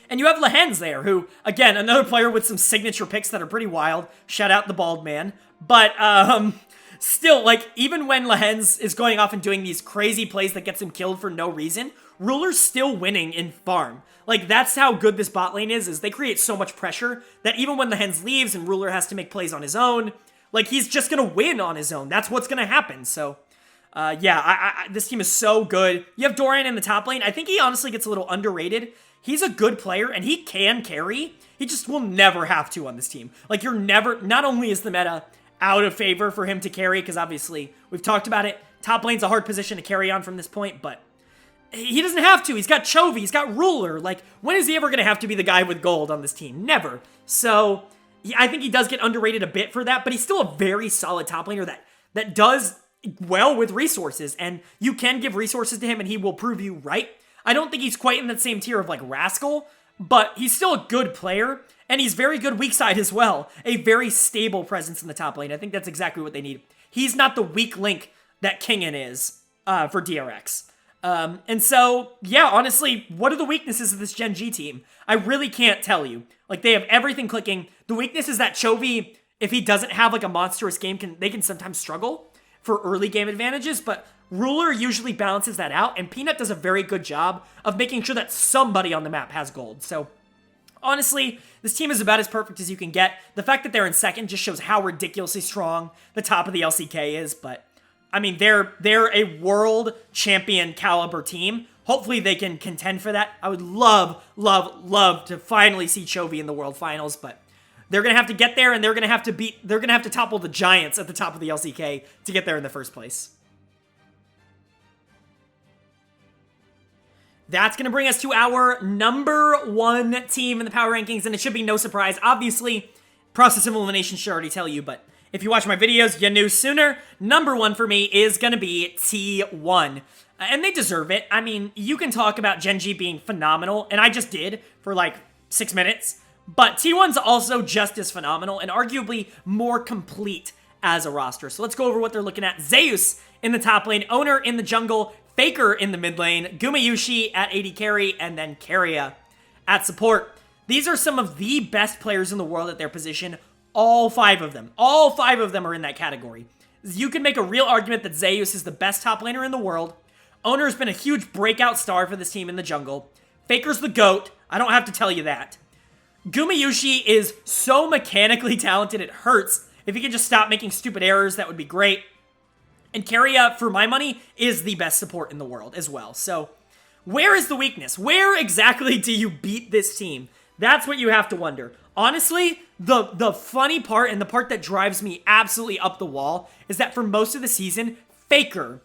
[SPEAKER 1] And you have Lehens there, who, again, another player with some signature picks that are pretty wild. Shout out the bald man. But, still, like, even when Lehens is going off and doing these crazy plays that gets him killed for no reason, Ruler's still winning in farm. Like, that's how good this bot lane is they create so much pressure that even when Lehens leaves and Ruler has to make plays on his own, like, he's just gonna win on his own. That's what's gonna happen, so... yeah, this team is so good. You have Doran in the top lane. I think he honestly gets a little underrated. He's a good player, and he can carry. He just will never have to on this team. Like, you're never... Not only is the meta out of favor for him to carry, because obviously, we've talked about it, top lane's a hard position to carry on from this point, but he doesn't have to. He's got Chovy. He's got Ruler. Like, when is he ever going to have to be the guy with gold on this team? Never. So, I think he does get underrated a bit for that, but he's still a very solid top laner that does well with resources, and you can give resources to him and he will prove you right. I don't think he's quite in that same tier of like Rascal, but he's still a good player, and he's very good weak side as well. A very stable presence in the top lane. I think that's exactly what they need. He's not the weak link that Kingen is for DRX. And so, yeah, honestly, what are the weaknesses of this Gen.G team? I really can't tell you. Like, they have everything clicking. The weakness is that Chovy, if he doesn't have like a monstrous game, they can sometimes struggle for early game advantages, but Ruler usually balances that out, and Peanut does a very good job of making sure that somebody on the map has gold. So, honestly, this team is about as perfect as you can get. The fact that they're in second just shows how ridiculously strong the top of the LCK is, but, I mean, they're a world champion caliber team. Hopefully they can contend for that. I would love, love, love to finally see Chovy in the World Finals, but they're going to have to get there, and they're going to have to topple the Giants at the top of the LCK to get there in the first place. That's going to bring us to our number 1 team in the power rankings, and it should be no surprise. Obviously, process of elimination should already tell you, but if you watch my videos, you knew sooner. Number 1 for me is going to be T1. And they deserve it. I mean, you can talk about Gen.G being phenomenal, and I just did for like 6 minutes. But T1's also just as phenomenal and arguably more complete as a roster. So let's go over what they're looking at. Zeus in the top lane, Owner in the jungle, Faker in the mid lane, Gumayusi at AD carry, and then Keria at support. These are some of the best players in the world at their position. All 5 of them. All 5 of them are in that category. You can make a real argument that Zeus is the best top laner in the world. Owner's been a huge breakout star for this team in the jungle. Faker's the GOAT. I don't have to tell you that. Gumayusi is so mechanically talented, it hurts. If he could just stop making stupid errors, that would be great. And Keria, for my money, is the best support in the world as well. So, where is the weakness? Where exactly do you beat this team? That's what you have to wonder. Honestly, the funny part and the part that drives me absolutely up the wall is that for most of the season, Faker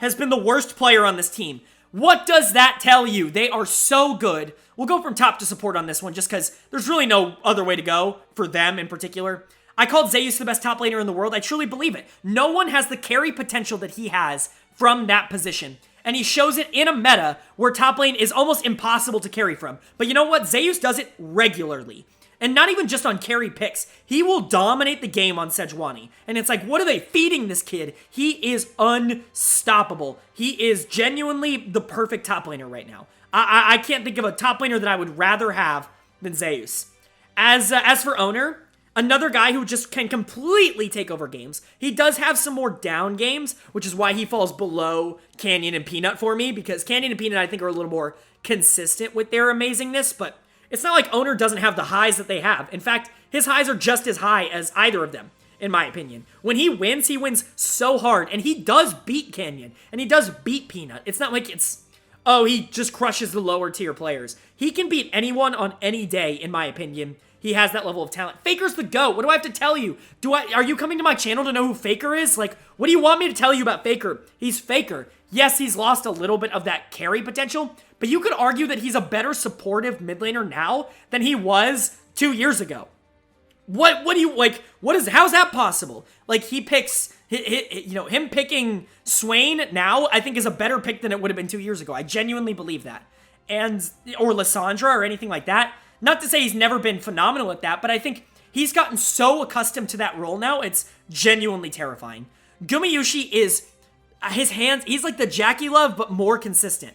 [SPEAKER 1] has been the worst player on this team. What does that tell you? They are so good. We'll go from top to support on this one just because there's really no other way to go for them in particular. I called Zeus the best top laner in the world. I truly believe it. No one has the carry potential that he has from that position. And he shows it in a meta where top lane is almost impossible to carry from. But you know what? Zeus does it regularly. And not even just on carry picks. He will dominate the game on Sejuani. And it's like, what are they feeding this kid? He is unstoppable. He is genuinely the perfect top laner right now. I can't think of a top laner that I would rather have than Zeus. As for Owner, another guy who just can completely take over games. He does have some more down games, which is why he falls below Canyon and Peanut for me, because Canyon and Peanut, I think, are a little more consistent with their amazingness, but it's not like Owner doesn't have the highs that they have. In fact, his highs are just as high as either of them, in my opinion. When he wins so hard, and he does beat Canyon, and he does beat Peanut. It's not like oh, he just crushes the lower tier players. He can beat anyone on any day, in my opinion. He has that level of talent. Faker's the GOAT. What do I have to tell you? Are you coming to my channel to know who Faker is? Like, what do you want me to tell you about Faker? He's Faker. Yes, he's lost a little bit of that carry potential, but you could argue that he's a better supportive mid laner now than he was 2 years ago. What do you, like, how's that possible? Like, he picks, him picking Swain now, I think is a better pick than it would have been 2 years ago. I genuinely believe that. Or Lissandra or anything like that. Not to say he's never been phenomenal at that, but I think he's gotten so accustomed to that role now, it's genuinely terrifying. Gumayusi is, his hands, he's like the Jackie Love, but more consistent.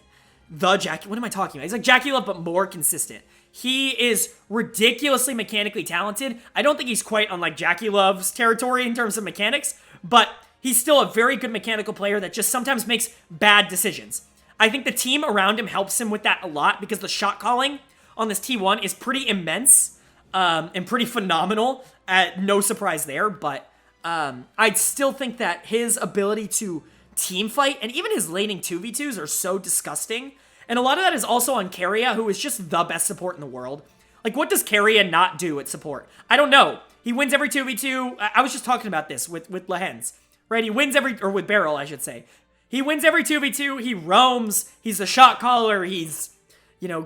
[SPEAKER 1] What am I talking about? He's like Jackie Love, but more consistent. He is ridiculously mechanically talented. I don't think he's quite on like Jackie Love's territory in terms of mechanics, but he's still a very good mechanical player that just sometimes makes bad decisions. I think the team around him helps him with that a lot because the shot calling on this T1 is pretty immense and pretty phenomenal. No surprise there, but I'd still think that his ability to team fight and even his laning 2v2s are so disgusting. And a lot of that is also on Keria, who is just the best support in the world. Like, what does Keria not do at support? I don't know. He wins every 2v2. I was just talking about this with Lehens, right? He wins with Beryl, I should say. He wins every 2v2. He roams. He's a shot caller. He's,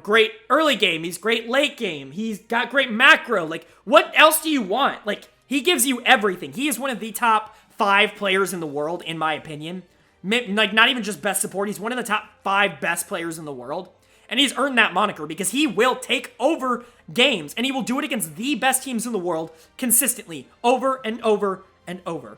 [SPEAKER 1] great early game. He's great late game. He's got great macro. Like, what else do you want? Like, he gives you everything. He is one of the top 5 players in the world, in my opinion. Like, not even just best support. He's one of the top 5 best players in the world. And he's earned that moniker because he will take over games. And he will do it against the best teams in the world consistently, over and over and over.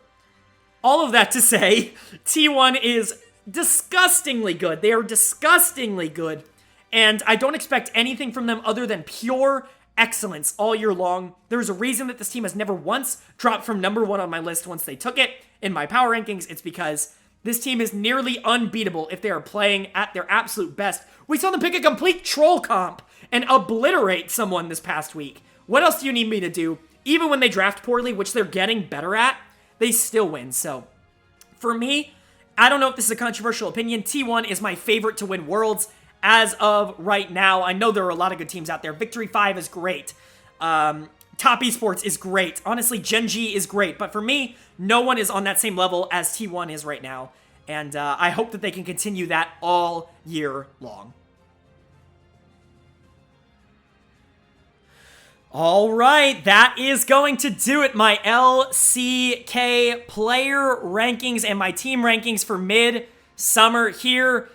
[SPEAKER 1] All of that to say, T1 is disgustingly good. They are disgustingly good. And I don't expect anything from them other than pure excellence all year long. There's a reason that this team has never once dropped from number 1 on my list once they took it in my power rankings. It's because this team is nearly unbeatable if they are playing at their absolute best. We saw them pick a complete troll comp and obliterate someone this past week. What else do you need me to do? Even when they draft poorly, which they're getting better at, they still win. So, for me, I don't know if this is a controversial opinion. T1 is my favorite to win Worlds as of right now. I know there are a lot of good teams out there. Victory 5 is great. Top Esports is great. Honestly, Gen.G is great. But for me, no one is on that same level as T1 is right now. And I hope that they can continue that all year long. All right, that is going to do it. My LCK player rankings and my team rankings for mid-summer here.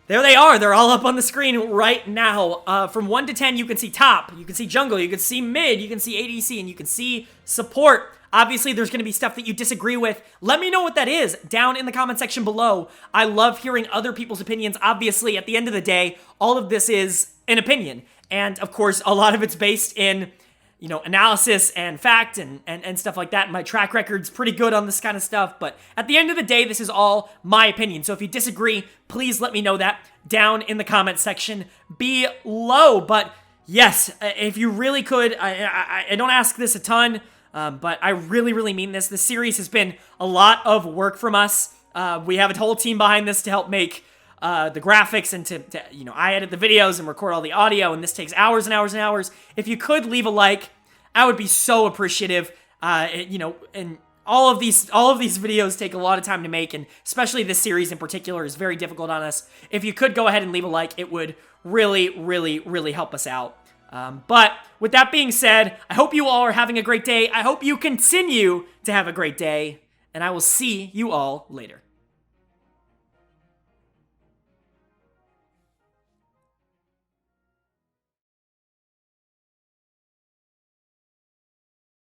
[SPEAKER 1] There they are. They're all up on the screen right now. From 1 to 10, you can see top, you can see jungle, you can see mid, you can see ADC, and you can see support. Obviously, there's going to be stuff that you disagree with. Let me know what that is down in the comment section below. I love hearing other people's opinions. Obviously, at the end of the day, all of this is an opinion. And of course, a lot of it's based in, you know, analysis and fact and stuff like that. My track record's pretty good on this kind of stuff, but at the end of the day, this is all my opinion. So if you disagree, please let me know that down in the comment section below. But yes, if you really could, I don't ask this a ton, but I really mean this. This series has been a lot of work from us. We have a whole team behind this to help make the graphics and to, you know, I edit the videos and record all the audio, and this takes hours and hours and hours. If you could leave a like, I would be so appreciative. You know, and all of these videos take a lot of time to make, and especially this series in particular is very difficult on us. If you could go ahead and leave a like, it would really help us out. But with that being said, I hope you all are having a great day. I hope you continue to have a great day, and I will see you all later.